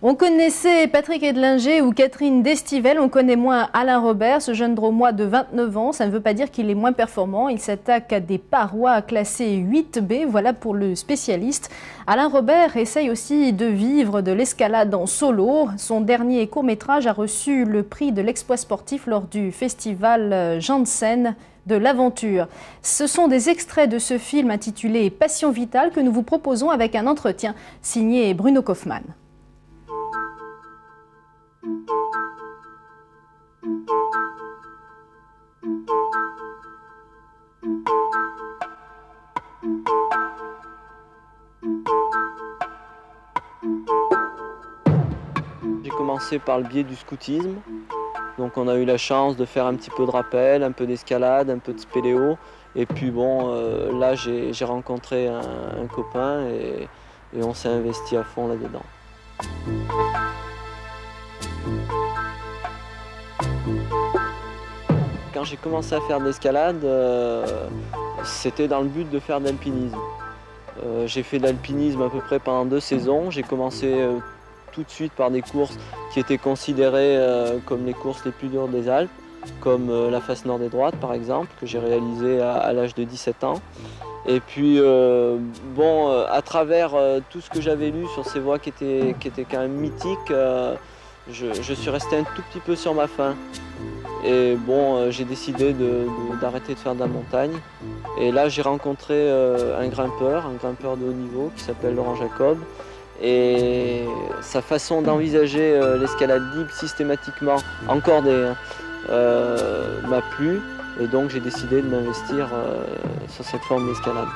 On connaissait Patrick Edlinger ou Catherine Destivelle, on connaît moins Alain Robert, ce jeune Drômois de 29 ans. Ça ne veut pas dire qu'il est moins performant. Il s'attaque à des parois classées 8B, voilà pour le spécialiste. Alain Robert essaye aussi de vivre de l'escalade en solo. Son dernier court-métrage a reçu le prix de l'exploit sportif lors du festival Janssen de l'aventure. Ce sont des extraits de ce film intitulé Passion vitale que nous vous proposons avec un entretien signé Bruno Kaufmann. J'ai commencé par le biais du scoutisme, donc on a eu la chance de faire un petit peu de rappel, un peu d'escalade, un peu de spéléo, et puis bon, là j'ai rencontré un copain et on s'est investi à fond là-dedans. Quand j'ai commencé à faire de l'escalade, c'était dans le but de faire de l'alpinisme. J'ai fait de l'alpinisme à peu près pendant 2 saisons. J'ai commencé tout de suite par des courses qui étaient considérées comme les courses les plus dures des Alpes, comme la face nord des Droites par exemple, que j'ai réalisée à l'âge de 17 ans. Et puis, à travers tout ce que j'avais lu sur ces voies qui étaient quand même mythiques, je suis resté un tout petit peu sur ma faim. Et bon, j'ai décidé d'arrêter de faire de la montagne. Et là, j'ai rencontré un grimpeur de haut niveau qui s'appelle Laurent Jacob. Et sa façon d'envisager l'escalade libre systématiquement en cordée m'a plu. Et donc, j'ai décidé de m'investir sur cette forme d'escalade.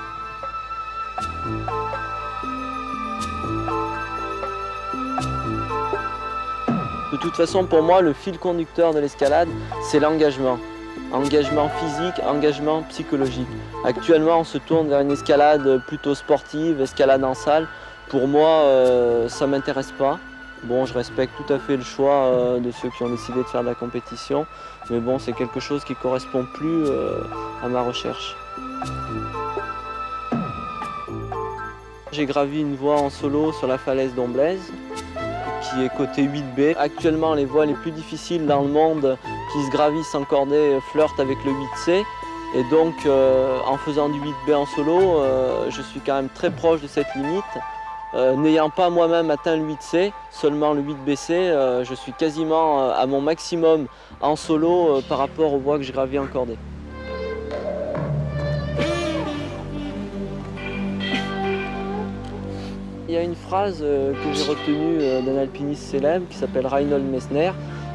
De toute façon, pour moi, le fil conducteur de l'escalade, c'est l'engagement. Engagement physique, engagement psychologique. Actuellement, on se tourne vers une escalade plutôt sportive, escalade en salle. Pour moi, ça ne m'intéresse pas. Bon, je respecte tout à fait le choix de ceux qui ont décidé de faire de la compétition. Mais bon, c'est quelque chose qui ne correspond plus à ma recherche. J'ai gravi une voie en solo sur la falaise d'Omblaise, qui est côté 8B. Actuellement, les voies les plus difficiles dans le monde qui se gravissent en cordée flirtent avec le 8C. Et donc, en faisant du 8B en solo, je suis quand même très proche de cette limite. N'ayant pas moi-même atteint le 8C, seulement le 8BC, je suis quasiment à mon maximum en solo par rapport aux voies que je gravis en cordée. Il y a une phrase que j'ai retenue d'un alpiniste célèbre qui s'appelle Reinhold Messner,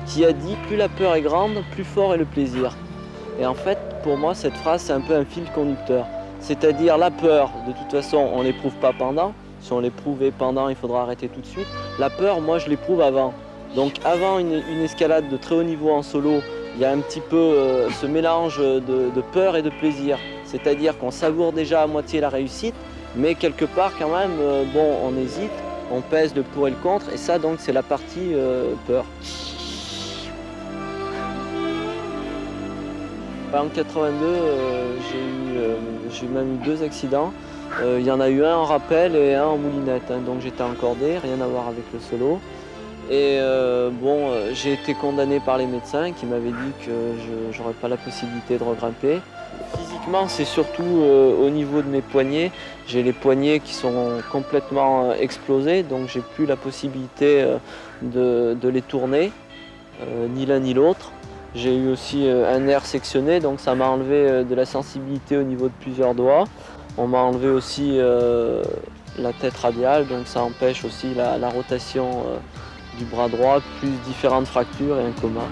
qui a dit « Plus la peur est grande, plus fort est le plaisir ». Et en fait, pour moi, cette phrase, c'est un peu un fil conducteur. C'est-à-dire la peur, de toute façon, on ne l'éprouve pas pendant. Si on l'éprouvait pendant, il faudra arrêter tout de suite. La peur, moi, je l'éprouve avant. Donc avant une escalade de très haut niveau en solo, il y a un petit peu ce mélange de peur et de plaisir. C'est-à-dire qu'on savoure déjà à moitié la réussite, mais quelque part quand même, on hésite, on pèse le pour et le contre, et ça donc c'est la partie peur. En 82, j'ai même eu 2 accidents. Il y en a eu un en rappel et un en moulinette, donc j'étais en cordée, rien à voir avec le solo. Et j'ai été condamné par les médecins qui m'avaient dit que je n'aurais pas la possibilité de regrimper. Physiquement, c'est surtout au niveau de mes poignets. J'ai les poignets qui sont complètement explosés, donc j'ai plus la possibilité de les tourner, ni l'un ni l'autre. J'ai eu aussi un nerf sectionné, donc ça m'a enlevé de la sensibilité au niveau de plusieurs doigts. On m'a enlevé aussi la tête radiale, donc ça empêche aussi la rotation du bras droit, plus différentes fractures et un coma.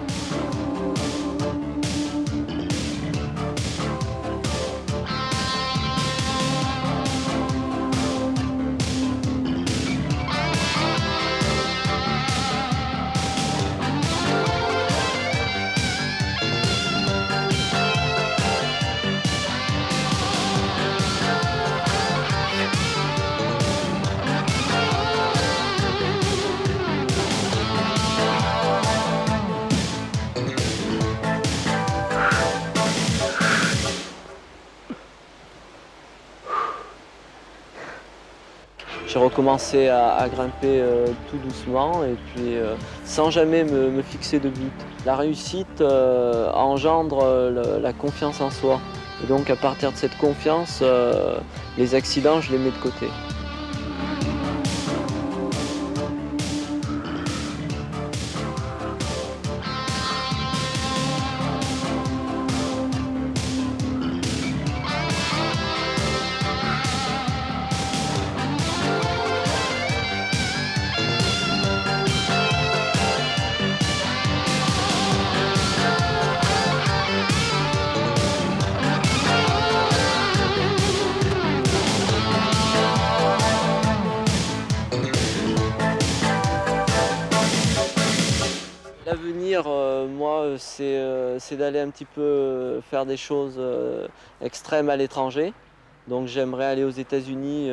j'ai recommencé à grimper tout doucement et puis sans jamais me fixer de but. La réussite engendre la confiance en soi. Et donc à partir de cette confiance, les accidents, je les mets de côté. L'avenir, moi, c'est d'aller un petit peu faire des choses extrêmes à l'étranger. Donc j'aimerais aller aux États-Unis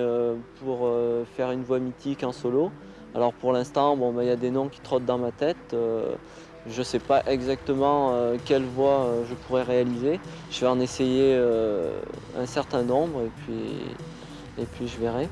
pour faire une voie mythique en solo. Alors pour l'instant, bon, il y a des noms qui trottent dans ma tête. Je ne sais pas exactement quelle voie je pourrais réaliser. Je vais en essayer un certain nombre et puis je verrai.